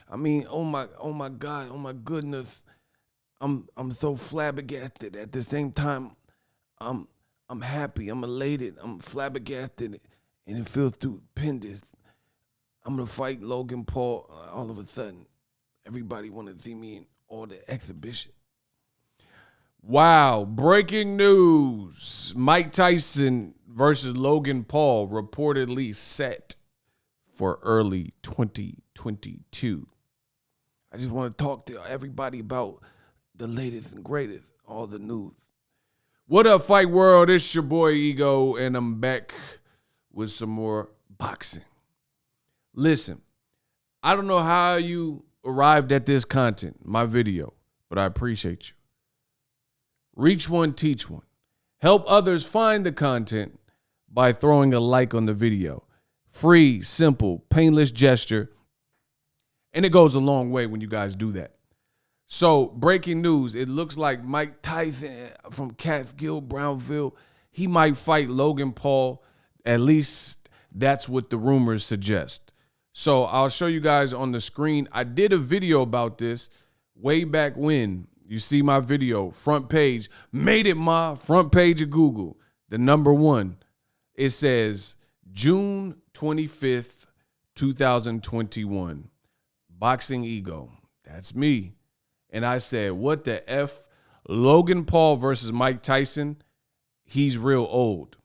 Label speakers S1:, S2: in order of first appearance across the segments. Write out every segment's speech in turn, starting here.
S1: I mean, oh my God, oh my goodness. I'm so flabbergasted. At the same time, I'm I'm happy. I'm elated. I'm flabbergasted, and it feels stupendous. I'm gonna fight Logan Paul. All of a sudden, everybody want to see me in all the exhibition. Wow, breaking news. Mike Tyson versus Logan Paul reportedly set for early 2022. I just want to talk to everybody about the latest and greatest, all the news. What up, Fight World? It's your boy Ego, and I'm back with some more boxing. Listen, I don't know how you arrived at this content, my video, but I appreciate you. Reach one, teach one. Help others find the content by throwing a like on the video. Free, simple, painless gesture. And it goes a long way when you guys do that. So, breaking news. It looks like Mike Tyson from Catskill, Brownville, he might fight Logan Paul. At least that's what the rumors suggest. So, I'll show you guys on the screen. I did a video about this way back when. You see my video, front page, made it my front page of Google, the number one. It says June 25th, 2021, Boxingego. That's me. And I said, what the F? Logan Paul versus Mike Tyson, he's real old.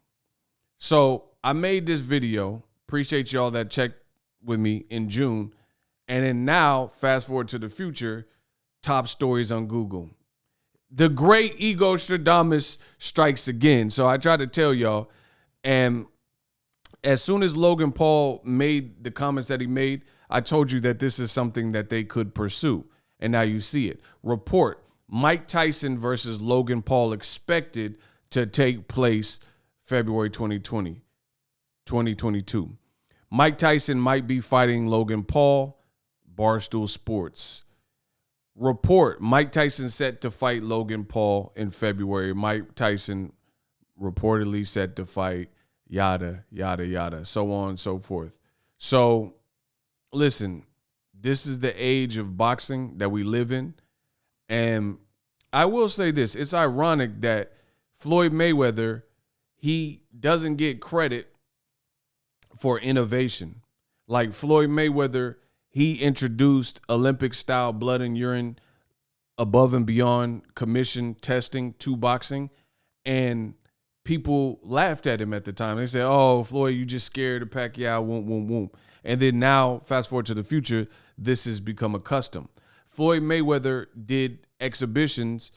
S1: So I made this video. Appreciate y'all that checked with me in June. And then now, fast forward to the future, top stories on Google. The great Ego Stradamus strikes again. So I tried to tell y'all, and as soon as Logan Paul made the comments that he made, I told you that this is something that they could pursue. And now you see it. Report, Mike Tyson versus Logan Paul expected to take place February 2022. Mike Tyson might be fighting Logan Paul, Barstool Sports. Report, Mike Tyson set to fight Logan Paul in February. Mike Tyson reportedly set to fight yada, yada, yada, so on and so forth. So, listen, this is the age of boxing that we live in. And I will say this. It's ironic that Floyd Mayweather, he doesn't get credit for innovation. Like Floyd Mayweather, he introduced Olympic-style blood and urine above and beyond commission testing to boxing, and people laughed at him at the time. They said, oh, Floyd, you just scared of Pacquiao, whoom, whoom, whoom. And then now, fast forward to the future, this has become a custom. Floyd Mayweather did exhibitions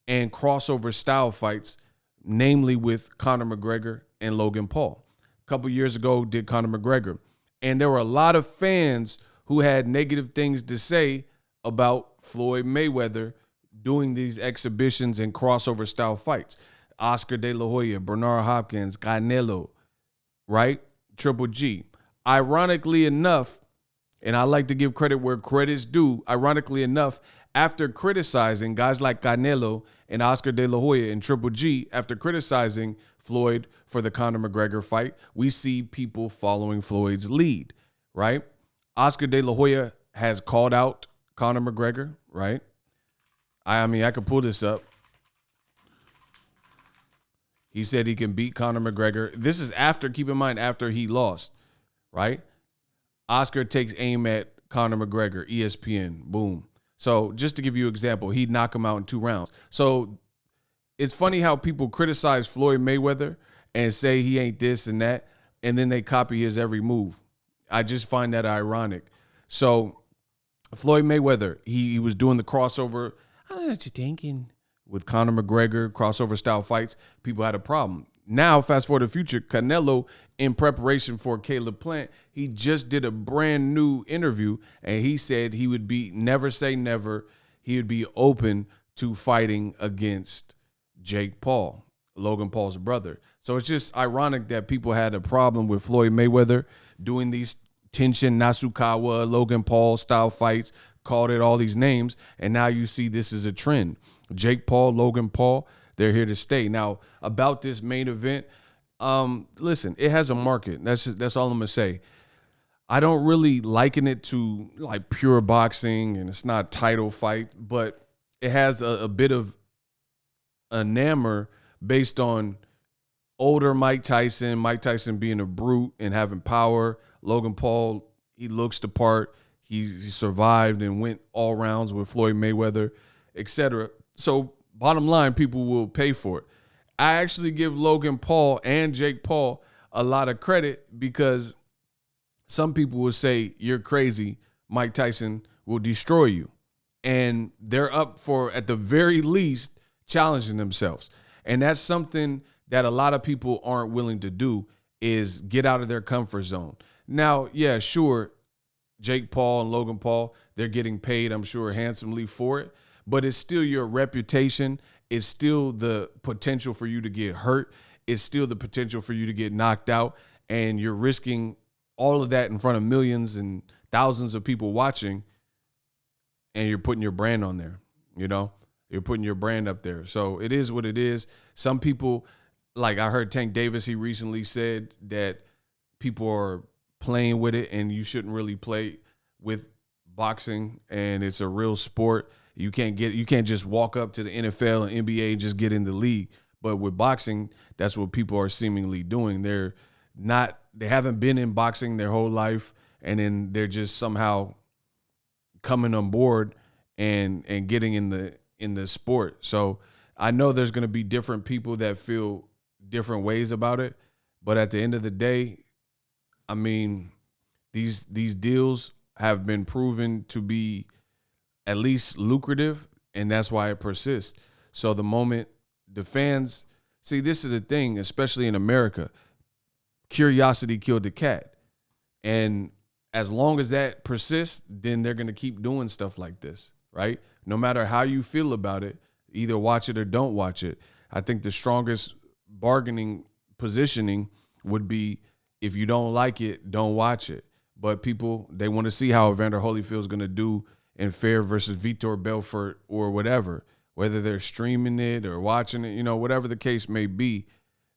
S1: and crossover style fights, namely with Conor McGregor and Logan Paul. A couple years ago, did Conor McGregor. And there were a lot of fans who had negative things to say about Floyd Mayweather doing these exhibitions and crossover style fights. Oscar De La Hoya, Bernard Hopkins, Canelo, right? Triple G. Ironically enough, and I like to give credit where credit's due, ironically enough, after criticizing guys like Canelo and Oscar De La Hoya and Triple G, after criticizing Floyd for the Conor McGregor fight, we see people following Floyd's lead, right? Oscar De La Hoya has called out Conor McGregor, right? I mean, I could pull this up. He said he can beat Conor McGregor. This is after, keep in mind, after he lost, right? Oscar takes aim at Conor McGregor, ESPN, boom. So just to give you an example, he'd knock him out in 2 rounds. So it's funny how people criticize Floyd Mayweather and say he ain't this and that, and then they copy his every move. I just find that ironic. So Floyd Mayweather, he was doing the crossover, I don't know what you're thinking, with Conor McGregor, crossover style fights. People had a problem. Now, fast forward to the future, Canelo, in preparation for Caleb Plant, he just did a brand new interview, and he said he would be, never say never, he would be open to fighting against Jake Paul, Logan Paul's brother. So it's just ironic that people had a problem with Floyd Mayweather doing these Tenshin Nasukawa, Logan Paul style fights, called it all these names, and now you see this is a trend. Jake Paul, Logan Paul, they're here to stay. Now, about this main event, listen, it has a market. That's all I'm going to say. I don't really liken it to like pure boxing, and it's not a title fight, but it has a bit of a namor based on older Mike Tyson being a brute and having power. Logan Paul, he looks the part. He survived and went all rounds with Floyd Mayweather, etc. So bottom line, people will pay for it. I actually give Logan Paul and Jake Paul a lot of credit because some people will say, you're crazy. Mike Tyson will destroy you. And they're up for, at the very least, challenging themselves. And that's something that a lot of people aren't willing to do, is get out of their comfort zone. Now, yeah, sure, Jake Paul and Logan Paul, they're getting paid, I'm sure, handsomely for it. But it's still your reputation. It's still the potential for you to get hurt. It's still the potential for you to get knocked out. And you're risking all of that in front of millions and thousands of people watching. And you're putting your brand on there, you know? You're putting your brand up there. So it is what it is. Some people, like I heard Tank Davis, he recently said that people are playing with it and you shouldn't really play with boxing, and it's a real sport. You can't just walk up to the NFL and NBA and just get in the league. But with boxing, that's what people are seemingly doing. They haven't been in boxing their whole life, and then they're just somehow coming on board and getting in the sport. So I know there's going to be different people that feel different ways about it, but at the end of the day, I mean, these deals have been proven to be at least lucrative, and that's why it persists. So the moment the fans see, this is the thing, especially in America, curiosity killed the cat. And as long as that persists, then they're going to keep doing stuff like this, right? No matter how you feel about it, either watch it or don't watch it. I think the strongest bargaining positioning would be, if you don't like it, don't watch it. But people, they want to see how Evander Holyfield's going to do in Fair versus Vitor Belfort or whatever, whether they're streaming it or watching it, you know, whatever the case may be,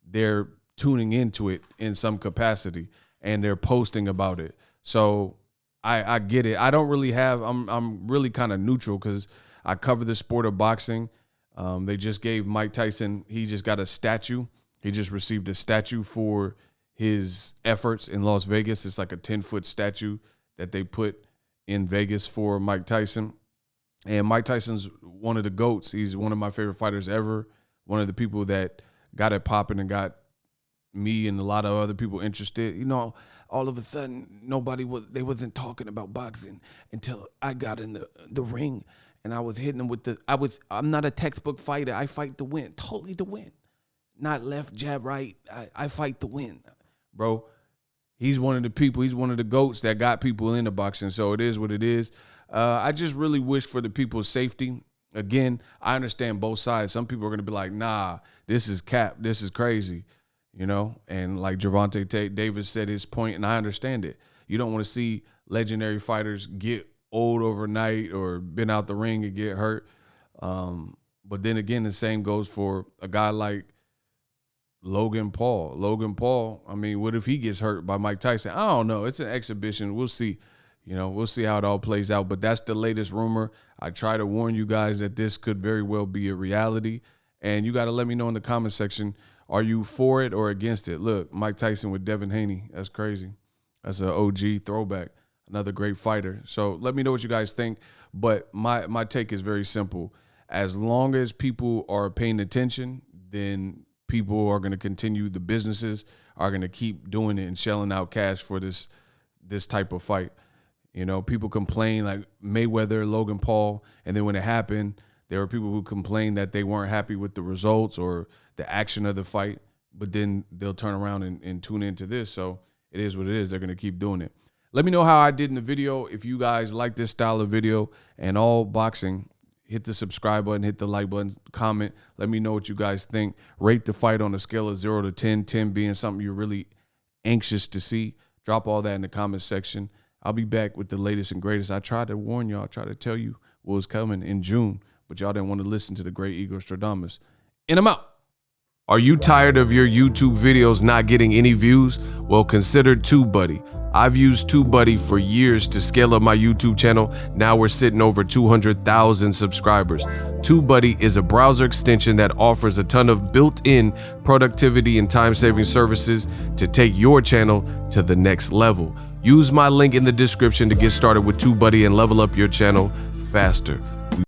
S1: they're tuning into it in some capacity and they're posting about it. So I get it. I don't really have, I'm really kind of neutral because I cover the sport of boxing. They just gave Mike Tyson, he just got a statue. He just received a statue for his efforts in Las Vegas. It's like a 10-foot statue that they put in Vegas for Mike Tyson. And Mike Tyson's one of the GOATs. He's one of my favorite fighters ever. One of the people that got it popping and got me and a lot of other people interested. You know, all of a sudden, they wasn't talking about boxing until I got in the ring and I was hitting them with I'm not a textbook fighter. I fight to win, totally to win. Not left, jab, right. I fight to win. Bro, he's one of the people, he's one of the GOATs that got people into boxing. So it is what it is. I just really wish for the people's safety. Again, I understand both sides. Some people are going to be like, nah, this is cap. This is crazy, you know? And like Gervonta Davis said his point, and I understand it. You don't want to see legendary fighters get old overnight or been out the ring and get hurt. But then again, the same goes for a guy like Logan Paul. Logan Paul, I mean, what if he gets hurt by Mike Tyson? I don't know. It's an exhibition. We'll see. You know, we'll see how it all plays out. But that's the latest rumor. I try to warn you guys that this could very well be a reality. And you got to let me know in the comment section, are you for it or against it? Look, Mike Tyson with Devin Haney. That's crazy. That's an OG throwback. Another great fighter. So let me know what you guys think. But my take is very simple. As long as people are paying attention, then people are going to continue. The businesses are going to keep doing it and shelling out cash for this type of fight. You know, people complain like Mayweather, Logan Paul, and then when it happened, there were people who complained that they weren't happy with the results or the action of the fight, but then they'll turn around and tune into this. So it is what it is. They're going to keep doing it. Let me know how I did in the video. If you guys like this style of video and all boxing, hit the subscribe button, hit the like button, comment. Let me know what you guys think. Rate the fight on a scale of 0 to 10, 10 being something you're really anxious to see. Drop all that in the comment section. I'll be back with the latest and greatest. I tried to warn y'all, I tried to tell you what was coming in June, but y'all didn't want to listen to the great Igor Stradamus. And I'm out. Are you tired of your YouTube videos not getting any views? Well, consider TubeBuddy. I've used TubeBuddy for years to scale up my YouTube channel. Now we're sitting over 200,000 subscribers. TubeBuddy is a browser extension that offers a ton of built-in productivity and time-saving services to take your channel to the next level. Use my link in the description to get started with TubeBuddy and level up your channel faster.